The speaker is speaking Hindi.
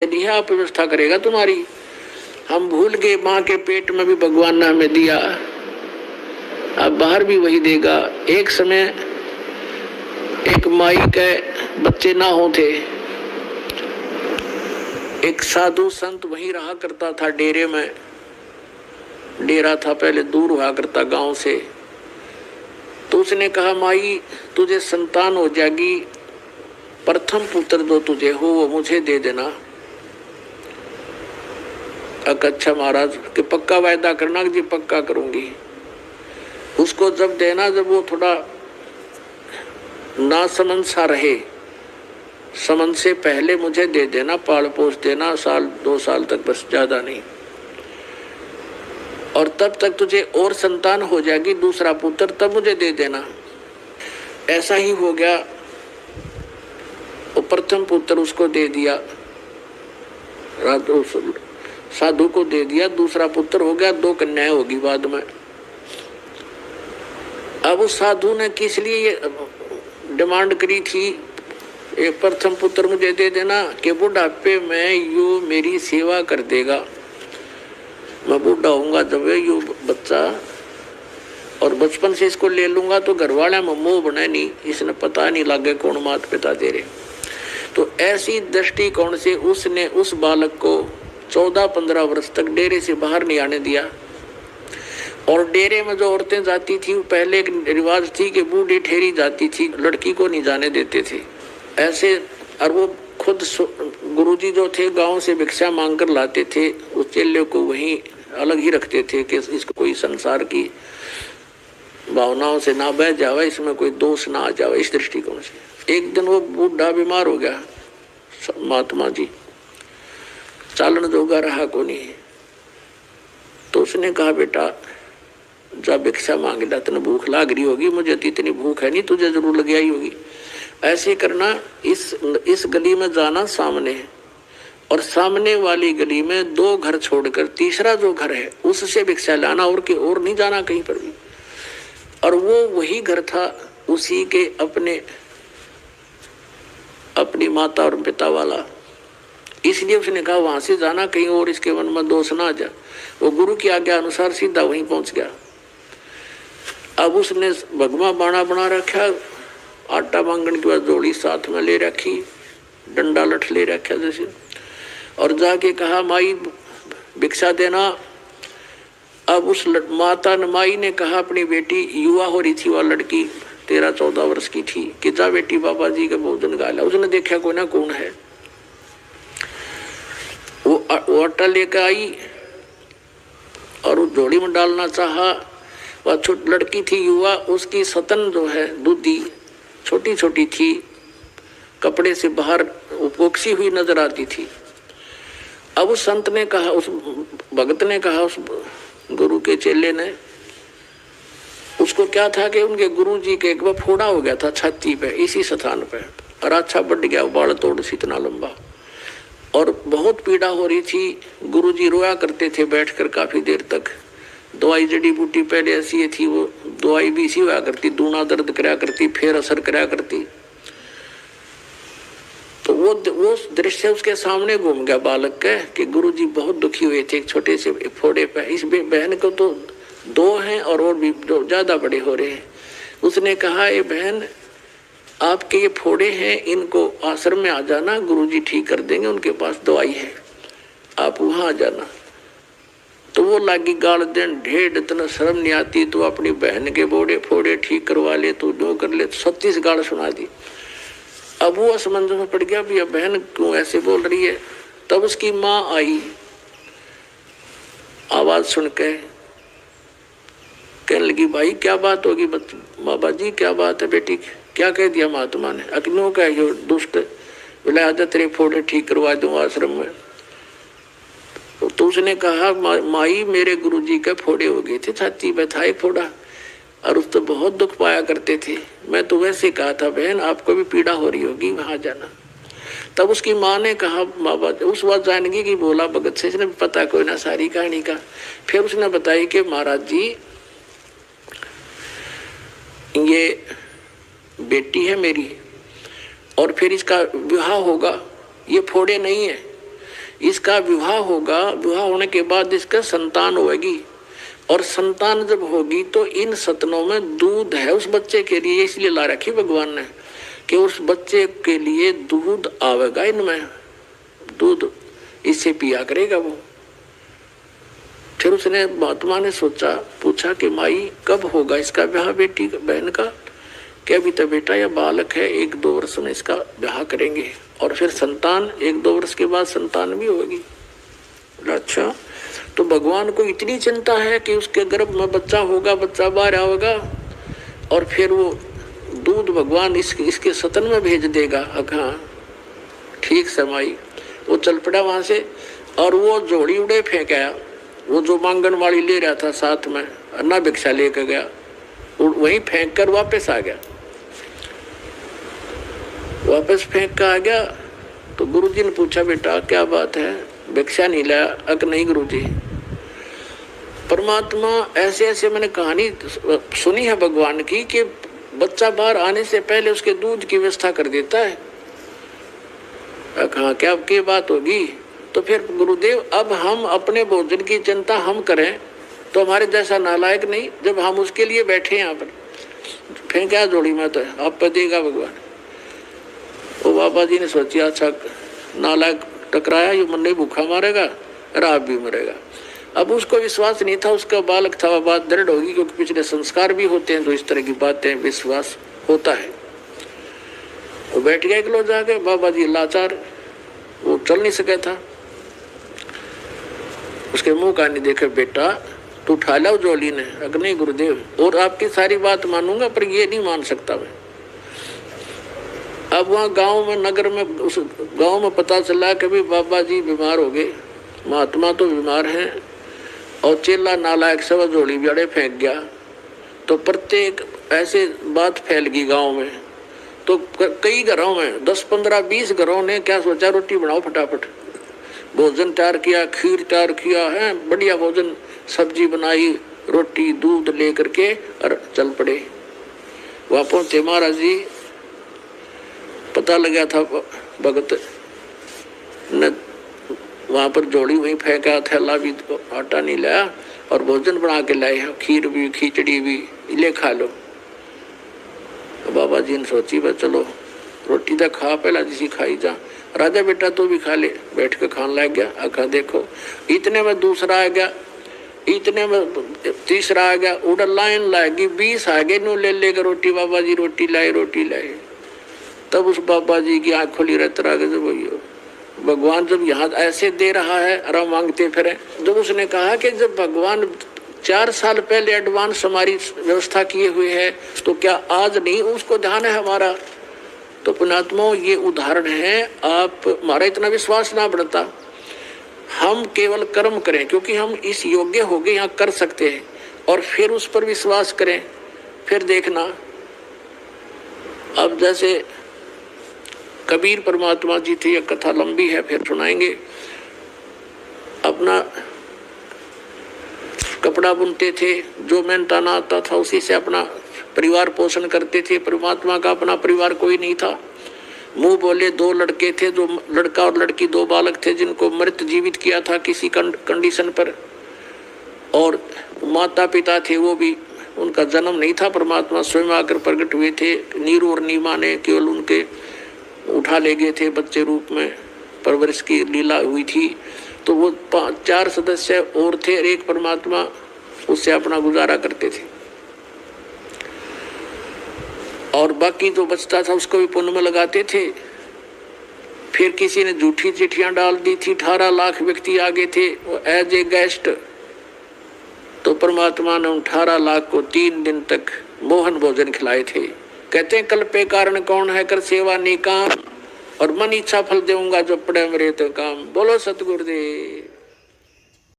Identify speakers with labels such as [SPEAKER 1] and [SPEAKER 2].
[SPEAKER 1] यदि आप व्यवस्था करेगा तुम्हारी। हम भूल गए माँ के पेट में भी भगवान ने हमें दिया, अब बाहर भी वही देगा। एक समय एक माई के बच्चे ना होते, एक साधु संत वहीं रहा करता था डेरे में। डेरा था पहले, दूर हुआ करता गांव से। तो उसने कहा माई तुझे संतान हो जाएगी, प्रथम पुत्र जो तुझे हो वो मुझे दे देना। अच्छा महाराज कि पक्का वायदा करना कि जी पक्का करूंगी। उसको जब देना जब वो थोड़ा ना समझ सा रहे, समझ से पहले मुझे दे देना, पाल पोस देना, साल 2 साल तक, बस ज्यादा नहीं। और तब तक तुझे और संतान हो जाएगी, दूसरा पुत्र, तब मुझे दे देना। ऐसा ही हो गया। वो प्रथम पुत्र उसको दे दिया, साधु को दे दिया, दूसरा पुत्र हो गया, 2 कन्याएं होगी बाद में। अब उस साधु ने किस लिए ये डिमांड करी थी, एक प्रथम पुत्र मुझे दे देना कि बुढ़ापे में यू मेरी सेवा कर देगा। मैं बूढ़ा होऊंगा जब यू बच्चा, और बचपन से इसको ले लूंगा तो घर वाले में मोह बने नहीं, इसने पता नहीं लगे कौन माता पिता दे रहे। तो ऐसी दृष्टिकोण से उसने उस बालक को 14-15 वर्ष तक डेरे से बाहर नहीं आने दिया। और डेरे में जो औरतें जाती थी, पहले एक रिवाज थी कि बूढ़ी ठहरी जाती थी, लड़की को नहीं जाने देते थे ऐसे। और वो खुद गुरुजी जो थे गांव से भिक्षा मांग कर लाते थे, उस चेले को वहीं अलग ही रखते थे कि इसको कोई संसार की भावनाओं से ना बह जावे, इसमें कोई दोष ना आ जावे, इस दृष्टिकोण से। एक दिन वो बूढ़ा बीमार हो गया, महात्मा जी चालन जोगा रहा को नहीं। तो उसने कहा बेटा जा भिक्षा मांग ला, तेने भूख लाग रही होगी, मुझे तो इतनी भूख है नहीं, तुझे जरूर लग आई होगी। ऐसे करना, इस गली में जाना सामने, और सामने वाली गली में 2 घर छोड़कर तीसरा जो घर है उससे भिक्षा लाना, और के और नहीं जाना कहीं पर भी। और वो वही घर था उसी के अपनी माता और पिता वाला, इसलिए उसने कहा वहां से जाना कहीं और इसके मन में दोष ना आ जाए। वो गुरु की आज्ञा अनुसार सीधा वहीं पहुंच गया। अब उसने भगवा बाणा बना रखा, आटा मांगने के बाद जोड़ी साथ में ले रखी, डंडा लठ ले रखा जैसे, और जाके कहा माई भिक्षा देना। अब उस माता माई ने कहा अपनी बेटी, युवा हो रही थी वह लड़की, 13-14 वर्ष की थी, कि जा बेटी बाबा जी का भोजन गाला। उसने देखा कोई ना कौन है, वो आटा लेकर आई और उस झोली में डालना चाहा। वह छोटी लड़की थी युवा, उसकी सतन जो है दूधी छोटी छोटी थी, कपड़े से बाहर पोखसी हुई नजर आती थी। अब उस संत ने कहा, उस भगत ने कहा, उस गुरु के चेले ने, उसको क्या था कि उनके गुरु जी के एक बार फोड़ा हो गया था छाती पे, इसी स्थान पे, और अच्छा बढ़ गया, बाल तोड़ सी इतना लंबा, और बहुत पीड़ा हो रही थी। गुरुजी रोया करते थे बैठकर काफी देर तक। दवाई जड़ी बूटी पहले ऐसी थी, वो दवाई भी इसी हुआ करती, दूना दर्द कराया करती, फिर असर कराया करती। तो वो दृश्य उसके सामने घूम गया बालक के कि गुरुजी बहुत दुखी हुए थे एक छोटे से फोड़े पे। इस बहन को तो 2 हैं और भी ज्यादा बड़े हो रहे हैं। उसने कहा ये बहन आपके ये फोड़े हैं, इनको आश्रम में आ जाना, गुरुजी ठीक कर देंगे, उनके पास दवाई है, आप वहां आ जाना। तो वो लागी गाल देन, ढेर इतना शर्म नहीं आती, तो अपनी बहन के बोड़े फोड़े ठीक करवा ले, तू जो कर ले, 36 गाल सुना दी। अब वो असमंजस में पड़ गया, भी बहन क्यों ऐसे बोल रही है। तब उसकी माँ आई, आवाज सुन के कहने लगी भाई क्या बात होगी, बाबा जी क्या बात है बेटी, क्या कह दिया महात्मा ने। अग्नियों का जो दुष्ट विलायत तेरे फोड़े ठीक करवा दूं आश्रम में। तो उसने कहा माई मेरे गुरुजी के फोड़े हो गए थे, छाती में था एक फोड़ा, और उस तो बहुत दुख पाया करते थे। मैं तो वैसे कहा था बहन आपको भी पीड़ा हो रही होगी, वहां जाना। तब उसकी माँ ने कहा बाबा, उस बात जानगी कि बोला भगत से, इसने पता कोई ना सारी कहानी का। फिर उसने बताई कि महाराज जी ये बेटी है मेरी, और फिर इसका विवाह होगा, ये फोड़े नहीं है, इसका विवाह होगा, विवाह होने के बाद इसका संतान होगी, और संतान जब होगी तो इन सतनों में दूध है उस बच्चे के लिए, इसलिए ला रखी भगवान ने कि उस बच्चे के लिए दूध आवेगा, इनमें दूध इससे पिया करेगा वो। फिर उसने महात्मा ने सोचा, पूछा कि माई कब होगा इसका ब्याह बेटी बहन का? कि अभी तो बेटा या बालक है, 1-2 वर्ष में इसका ब्याह करेंगे और फिर संतान 1-2 वर्ष के बाद संतान भी होगी। अच्छा, तो भगवान को इतनी चिंता है कि उसके गर्भ में बच्चा होगा, बच्चा बाहर आएगा और फिर वो दूध भगवान इसके सतन में भेज देगा। हाँ ठीक समाई। वो चल पड़ा वहां से और वो जोड़ी उड़े फेंक आया। वो जो मांगन वाली ले रहा था साथ में अन्ना भिक्षा लेकर गया, वहीं फेंक कर वापस आ गया। वापस फेंक कर आ गया तो गुरुजी ने पूछा, बेटा क्या बात है, भिक्षा नहीं लाया? अक नहीं गुरुजी, परमात्मा ऐसे ऐसे मैंने कहानी सुनी है भगवान की कि बच्चा बाहर आने से पहले उसके दूध की व्यवस्था कर देता है। कहा क्या बात होगी? तो फिर गुरुदेव अब हम अपने भोजन की चिंता हम करें तो हमारे जैसा नालायक नहीं, जब हम उसके लिए बैठे यहाँ पर फेंका जोड़ी में तो आप पे देगा भगवान। वो बाबा जी ने सोचा, अच्छा नालायक टकराया, ये मन नहीं भूखा मारेगा और आप भी मरेगा। अब उसको विश्वास नहीं था, उसका बालक था, वह बात दृढ़ होगी क्योंकि पिछले संस्कार भी होते हैं तो इस तरह की बातें विश्वास होता है। वो बैठ गया किलो जाके, बाबा जी लाचार, वो चल नहीं सका था। उसके मुंह का नहीं देखे, बेटा तू उठा ला जोली ने। अगर नहीं गुरुदेव, और आपकी सारी बात मानूंगा पर ये नहीं मान सकता मैं। अब वहाँ गांव में, नगर में, उस गांव में पता चला कि भाई बाबा जी बीमार हो गए, महात्मा तो बीमार हैं और चेला नालायक सब जोड़ी बियाड़े फेंक गया। तो प्रत्येक ऐसे बात फैल गई गांव में। तो कई घरों में 10, 15, 20 घरों ने क्या सोचा, रोटी बनाओ फटाफट। भोजन तैयार किया, खीर तैयार किया है, बढ़िया भोजन, सब्जी बनाई, रोटी दूध लेकर के और चल पड़े। वहाँ पहुंचे महाराज जी, पता लगा था भगत न वहाँ पर जोड़ी वहीं फेंका, थैला भी आटा नहीं लाया और भोजन बना के लाए, खीर भी खिचड़ी भी, ले खा लो। बाबा जी ने सोची, बस चलो रोटी तो खा, पहला जिसी खाई जा। राजा बेटा तो भी खा ले, बैठ के खाने लग गया। आखा देखो, इतने में दूसरा आ गया, इतने में तीसरा आ गया, उधर लाइन लाएगी, 20 आगे नू ले लेकर रोटी, बाबा जी रोटी लाए, रोटी लाए। तब उस बाबा जी की आँख खुली रहता रहा, जब भगवान जब यहाँ ऐसे दे रहा है और मांगते फिर। जब उसने कहा कि जब भगवान 4 साल पहले एडवांस हमारी व्यवस्था किए हुए है तो क्या आज नहीं उसको ध्यान है हमारा? तो पुण्यात्माओं, ये उदाहरण है। आप हमारा इतना विश्वास ना बढ़ता, हम केवल कर्म करें क्योंकि हम इस योग्य हो गए, यहाँ कर सकते हैं, और फिर उस पर विश्वास करें। फिर देखना, अब जैसे कबीर परमात्मा जी थे, यह कथा लंबी है, फिर सुनाएंगे। अपना कपड़ा बुनते थे, जो मेहनताना आता था उसी से अपना परिवार पोषण करते थे। परमात्मा का अपना परिवार कोई नहीं था। मुंह बोले 2 लड़के थे, जो लड़का और लड़की 2 बालक थे जिनको मृत जीवित किया था किसी कंडीशन पर, और माता पिता थे, वो भी उनका जन्म नहीं था, परमात्मा स्वयं आकर प्रकट हुए थे। नीरू और नीमा ने केवल उनके उठा ले गए थे, बच्चे रूप में परवरिश की लीला हुई थी। तो वो 4 सदस्य और थे, एक परमात्मा उससे अपना गुजारा करते थे, और बाकी जो बचता था उसको भी पुण्य में लगाते थे। फिर किसी ने झूठी चिट्ठियां डाल दी थी, 18 लाख व्यक्ति आगे थे एज ए गेस्ट। तो परमात्मा ने 18 लाख को 3 दिन तक मोहन भोजन खिलाए थे। कहते हैं कल पे कारण कौन है, कर सेवा निकाम, और मन इच्छा फल देऊंगा जो पड़े मेरे तो काम। बोलो सतगुरुदेव।